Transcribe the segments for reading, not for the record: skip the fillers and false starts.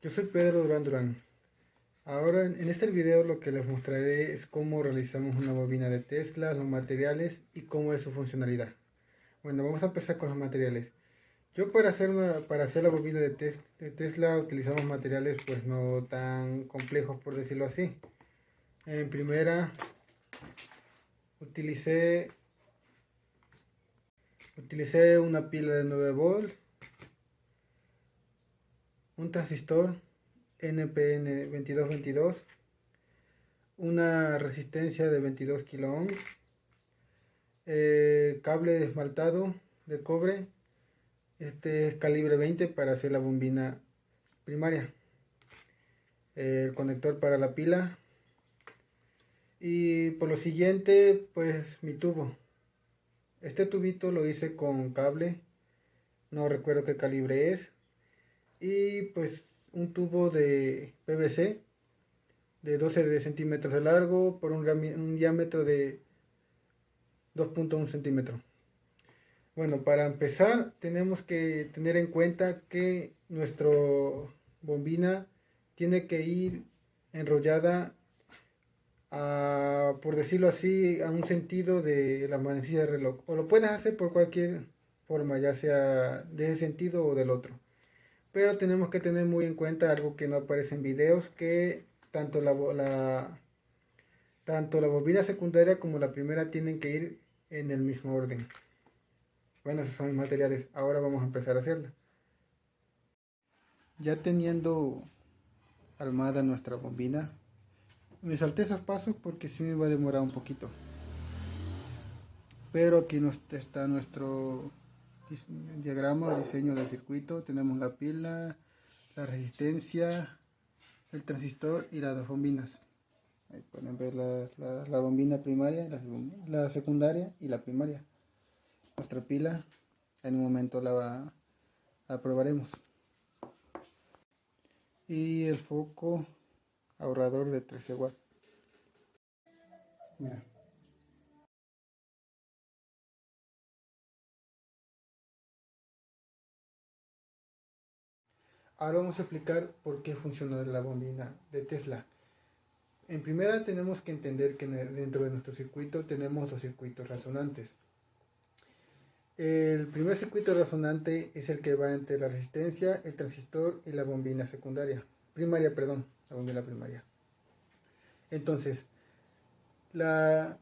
Yo soy Pedro Durán Durán. Ahora en este video lo que les mostraré es cómo realizamos una bobina de Tesla, los materiales y cómo es su funcionalidad. Bueno, vamos a empezar con los materiales. Yo para hacer la bobina de Tesla utilizamos materiales pues no tan complejos, por decirlo así. En primera utilicé, utilicé una pila de 9 volts, un transistor NPN 2222, una resistencia de 22 kilo ohms, cable de esmaltado de cobre. Este es calibre 20 para hacer la bombina primaria, el conector para la pila y por lo siguiente pues mi tubo. Este tubito lo hice con cable, no recuerdo qué calibre es, y pues un tubo de PVC de 12 centímetros de largo por un diámetro de 2.1 centímetros. Bueno, para empezar tenemos que tener en cuenta que nuestra bombina tiene que ir enrollada por decirlo así, a un sentido de la manecilla del reloj. O lo puedes hacer por cualquier forma, ya sea de ese sentido o del otro. Pero tenemos que tener muy en cuenta algo que no aparece en videos, que tanto la bobina secundaria como la primera tienen que ir en el mismo orden. Bueno, esos son mis materiales. Ahora vamos a empezar a hacerla. Ya teniendo armada nuestra bombina, me salté esos pasos porque sí me va a demorar un poquito. Pero aquí está nuestro diagrama o diseño del circuito. Tenemos la pila, la resistencia, el transistor y las dos bombinas. Ahí pueden ver la bombina primaria, la secundaria y la primaria. Nuestra pila, en un momento la probaremos. Y el foco ahorrador de 13 watts. Mira. Ahora vamos a explicar por qué funciona la bombina de Tesla. En primera tenemos que entender que dentro de nuestro circuito tenemos dos circuitos resonantes. El primer circuito resonante es el que va entre la resistencia, el transistor y la bombina secundaria. La bombina primaria. Entonces, la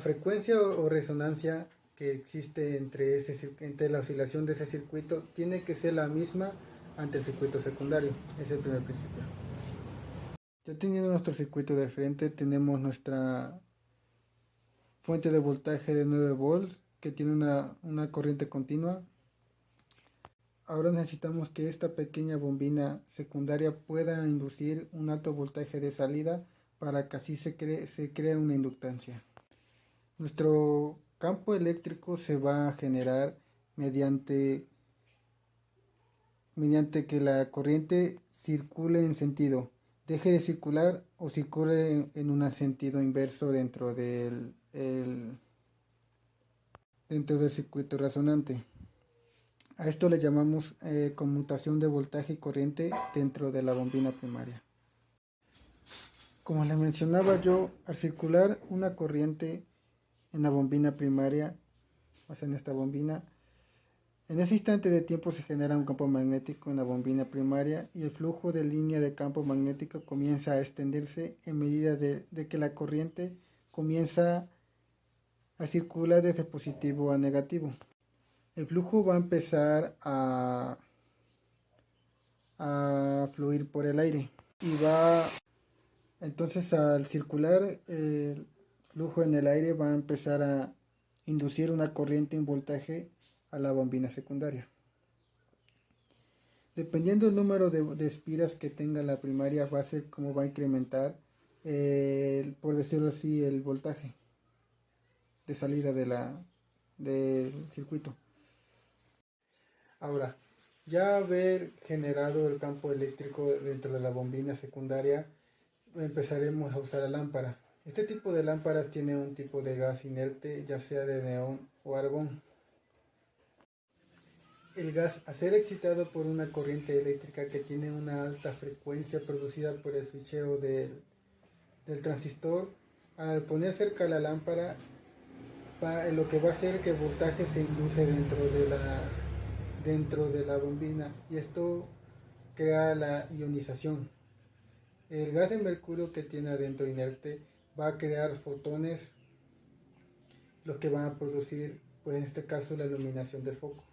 frecuencia o resonancia que existe entre la oscilación de ese circuito tiene que ser la misma ante el circuito secundario. Ese es el primer principio. Ya teniendo nuestro circuito de frente, tenemos nuestra fuente de voltaje de 9 volts que tiene una corriente continua. Ahora necesitamos que esta pequeña bombina secundaria pueda inducir un alto voltaje de salida para que así se cree una inductancia. Nuestro campo eléctrico se va a generar mediante que la corriente circule en sentido, deje de circular o circule en un sentido inverso dentro del circuito resonante. A esto le llamamos conmutación de voltaje y corriente dentro de la bombina primaria. Como les mencionaba yo, al circular una corriente en la bombina primaria, o sea en esta bombina, en ese instante de tiempo se genera un campo magnético en la bombina primaria y el flujo de línea de campo magnético comienza a extenderse en medida de que la corriente comienza a circular desde positivo a negativo. El flujo va a empezar a fluir por el aire y entonces al circular el flujo en el aire va a empezar a inducir una corriente en voltaje a la bombina secundaria. Dependiendo del número de espiras que tenga la primaria, va a ser como va a incrementar, por decirlo así, el voltaje de salida del circuito. Ahora, ya haber generado el campo eléctrico dentro de la bombina secundaria, empezaremos a usar la lámpara. Este tipo de lámparas tiene un tipo de gas inerte, ya sea de neón o argón. el gas, a ser excitado por una corriente eléctrica que tiene una alta frecuencia producida por el switcheo del transistor, al poner cerca la lámpara, lo que va a hacer que el voltaje se induce dentro de la bombina, y esto crea la ionización. El gas de mercurio que tiene adentro inerte va a crear fotones, los que van a producir, pues en este caso, la iluminación del foco.